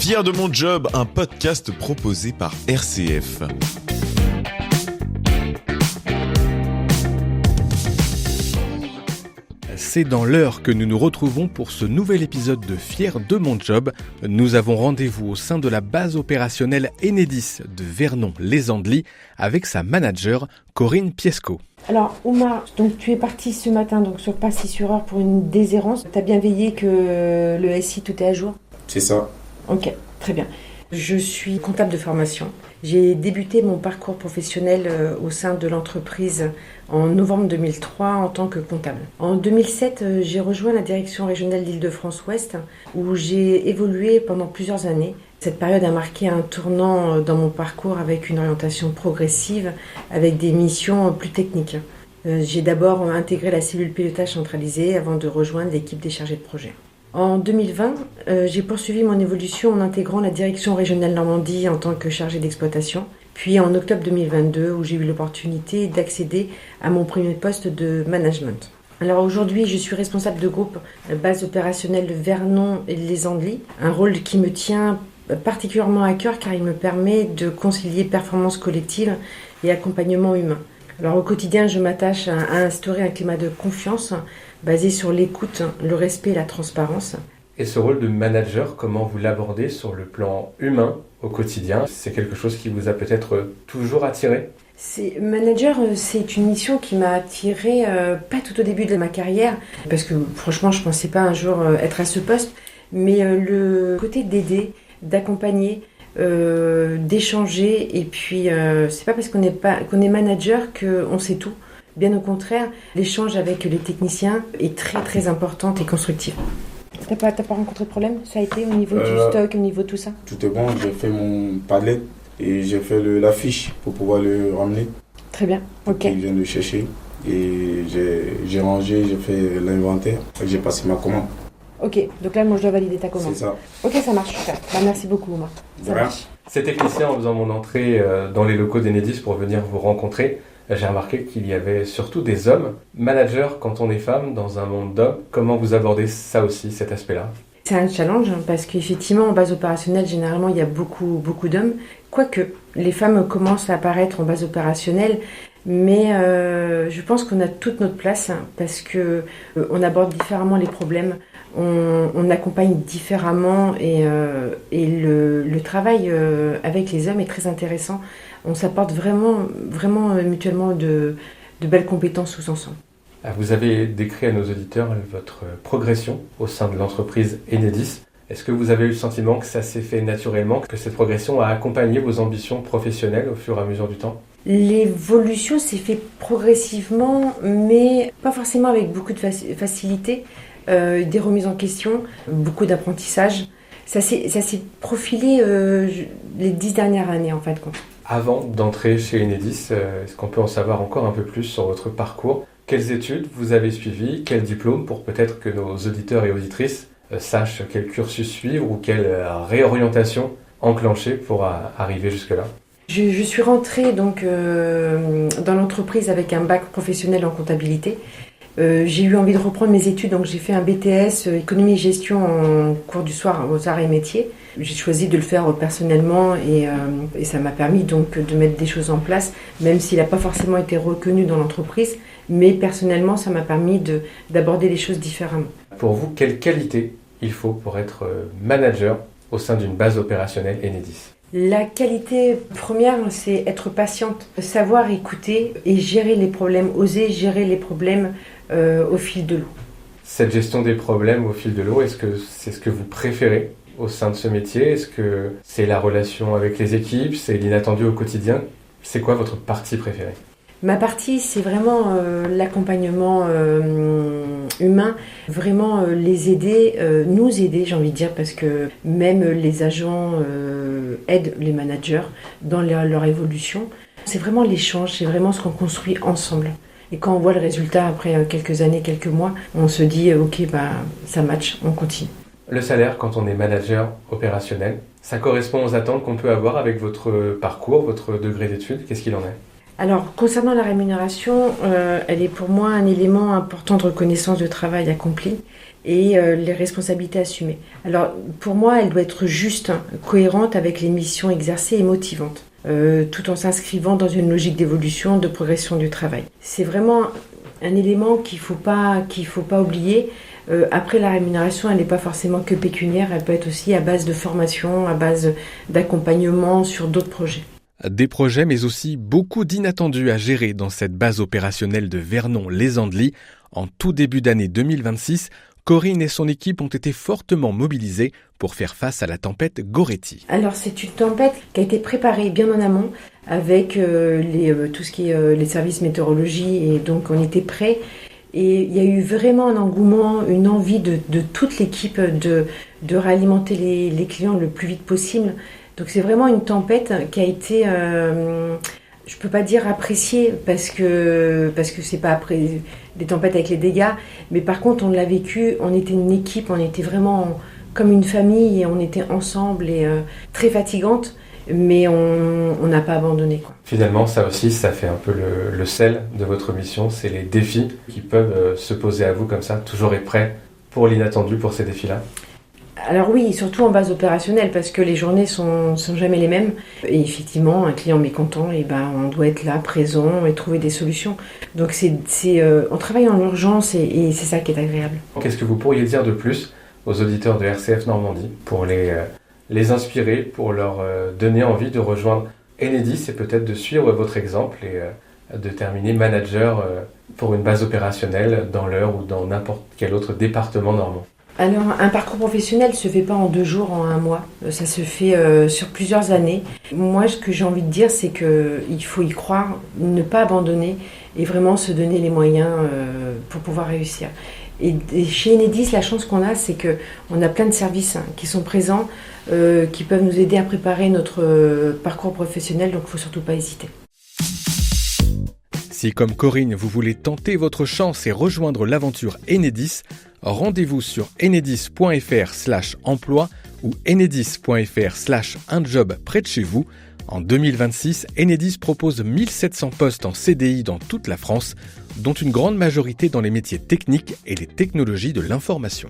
Fier de mon job, un podcast proposé par RCF. C'est dans l'heure que nous nous retrouvons pour ce nouvel épisode de Fier de mon job. Nous avons rendez-vous au sein de la base opérationnelle Enedis de Vernon-les-Andelys avec sa manager Corinne Piesco. Alors Oumar, donc tu es parti ce matin donc sur Passy-sur-Eure pour une déshérence. Tu as bien veillé que le SI tout est à jour ? C'est ça. Ok, très bien. Je suis comptable de formation. J'ai débuté mon parcours professionnel au sein de l'entreprise en novembre 2003 en tant que comptable. En 2007, j'ai rejoint la direction régionale d'Île-de-France-Ouest où j'ai évolué pendant plusieurs années. Cette période a marqué un tournant dans mon parcours avec une orientation progressive, avec des missions plus techniques. J'ai d'abord intégré la cellule pilotage centralisée avant de rejoindre l'équipe des chargés de projet. En 2020, j'ai poursuivi mon évolution en intégrant la direction régionale Normandie en tant que chargée d'exploitation. Puis en octobre 2022, où j'ai eu l'opportunité d'accéder à mon premier poste de management. Alors aujourd'hui, je suis responsable de groupe base opérationnelle de Vernon-les-Andelys, un rôle qui me tient particulièrement à cœur car il me permet de concilier performance collective et accompagnement humain. Alors au quotidien, je m'attache à instaurer un climat de confiance basé sur l'écoute, le respect et la transparence. Et ce rôle de manager, comment vous l'abordez sur le plan humain au quotidien ? C'est quelque chose qui vous a peut-être toujours attiré ? Manager, c'est une mission qui m'a attirée pas tout au début de ma carrière, parce que franchement, je ne pensais pas un jour être à ce poste, mais le côté d'aider, d'accompagner, d'échanger, et puis c'est pas parce qu'on est manager qu'on sait tout. Bien au contraire, l'échange avec les techniciens est très très important et constructif. T'as pas rencontré de problème ? Ça a été au niveau du stock, au niveau de tout ça ? Tout est bon, j'ai fait mon palette et j'ai fait la fiche pour pouvoir le ramener. Très bien, ok. Il vient de chercher et j'ai rangé, j'ai fait l'inventaire et j'ai passé ma commande. Ok, donc là moi je dois valider ta commande. C'est ça. Ok, ça marche, super. Merci beaucoup Omar. Ça marche. Ces techniciens, en faisant mon entrée dans les locaux d'Enedis pour venir vous rencontrer, j'ai remarqué qu'il y avait surtout des hommes. Manager, quand on est femme, dans un monde d'hommes, comment vous abordez ça aussi, cet aspect-là ? C'est un challenge parce qu'effectivement, en base opérationnelle, généralement, il y a beaucoup d'hommes. Quoique, les femmes commencent à apparaître en base opérationnelle, mais je pense qu'on a toute notre place parce qu'on aborde différemment les problèmes, on accompagne différemment et le travail avec les hommes est très intéressant. On s'apporte vraiment mutuellement de belles compétences tous ensemble. Vous avez décrit à nos auditeurs votre progression au sein de l'entreprise Enedis. Est-ce que vous avez eu le sentiment que ça s'est fait naturellement, que cette progression a accompagné vos ambitions professionnelles au fur et à mesure du temps ? L'évolution s'est fait progressivement, mais pas forcément avec beaucoup de facilité. Des remises en question, beaucoup d'apprentissage. Ça s'est profilé les 10 dernières années en fin de compte. Avant d'entrer chez Enedis, est-ce qu'on peut en savoir encore un peu plus sur votre parcours ? Quelles études vous avez suivies ? Quel diplôme pour peut-être que nos auditeurs et auditrices sachent quel cursus suivre ou quelle réorientation enclencher pour arriver jusque-là ? Je suis rentrée donc dans l'entreprise avec un bac professionnel en comptabilité. J'ai eu envie de reprendre mes études, donc j'ai fait un BTS économie et gestion en cours du soir aux arts et métiers. J'ai choisi de le faire personnellement et ça m'a permis donc de mettre des choses en place, même s'il n'a pas forcément été reconnu dans l'entreprise, mais personnellement ça m'a permis d'aborder les choses différemment. Pour vous, quelle qualité il faut pour être manager au sein d'une base opérationnelle Enedis ? La qualité première, c'est être patiente, savoir écouter et gérer les problèmes, oser gérer les problèmes au fil de l'eau. Cette gestion des problèmes au fil de l'eau, est-ce que c'est ce que vous préférez au sein de ce métier ? Est-ce que c'est la relation avec les équipes ? C'est l'inattendu au quotidien ? C'est quoi votre partie préférée ? Ma partie, c'est vraiment l'accompagnement humain, vraiment les aider, nous aider, j'ai envie de dire, parce que même les agents aident les managers dans leur évolution. C'est vraiment l'échange, c'est vraiment ce qu'on construit ensemble. Et quand on voit le résultat après quelques années, quelques mois, on se dit ok, ça match, on continue. Le salaire, quand on est manager opérationnel, ça correspond aux attentes qu'on peut avoir avec votre parcours, votre degré d'études. Qu'est-ce qu'il en est ? Alors, concernant la rémunération, elle est pour moi un élément important de reconnaissance de travail accompli et les responsabilités assumées. Alors, pour moi, elle doit être juste, cohérente avec les missions exercées et motivante, tout en s'inscrivant dans une logique d'évolution, de progression du travail. C'est vraiment un élément qu'il faut pas oublier. Après, la rémunération, elle n'est pas forcément que pécuniaire, elle peut être aussi à base de formation, à base d'accompagnement sur d'autres projets. Des projets, mais aussi beaucoup d'inattendus à gérer dans cette base opérationnelle de Vernon-les-Andelys. En tout début d'année 2026, Corinne et son équipe ont été fortement mobilisées pour faire face à la tempête Goretti. Alors, c'est une tempête qui a été préparée bien en amont avec tout ce qui est les services météorologie, et donc on était prêts. Et il y a eu vraiment un engouement, une envie de toute l'équipe de réalimenter les clients le plus vite possible. Donc c'est vraiment une tempête qui a été, je peux pas dire appréciée parce que c'est pas après des tempêtes avec les dégâts, mais par contre on l'a vécu, on était une équipe, on était vraiment comme une famille et on était ensemble et très fatigante, mais on n'a pas abandonné, quoi. Finalement, ça aussi, ça fait un peu le sel de votre mission, c'est les défis qui peuvent se poser à vous comme ça, toujours être prêt pour l'inattendu, pour ces défis-là. Alors oui, surtout en base opérationnelle, parce que les journées sont jamais les mêmes. Et effectivement, un client mécontent, et on doit être là, présent, et trouver des solutions. Donc on travaille en urgence et c'est ça qui est agréable. Qu'est-ce que vous pourriez dire de plus aux auditeurs de RCF Normandie pour les inspirer, pour leur donner envie de rejoindre Enedis et peut-être de suivre votre exemple et de terminer manager pour une base opérationnelle dans l'Eure ou dans n'importe quel autre département normand? Alors, un parcours professionnel ne se fait pas en 2 jours, en 1 mois. Ça se fait sur plusieurs années. Moi, ce que j'ai envie de dire, c'est qu'il faut y croire, ne pas abandonner et vraiment se donner les moyens pour pouvoir réussir. Et chez Enedis, la chance qu'on a, c'est qu'on a plein de services qui sont présents, qui peuvent nous aider à préparer notre parcours professionnel, donc il ne faut surtout pas hésiter. Si comme Corinne, vous voulez tenter votre chance et rejoindre l'aventure Enedis, rendez-vous sur enedis.fr/emploi ou enedis.fr/un-job près de chez vous. En 2026, Enedis propose 1700 postes en CDI dans toute la France, dont une grande majorité dans les métiers techniques et les technologies de l'information.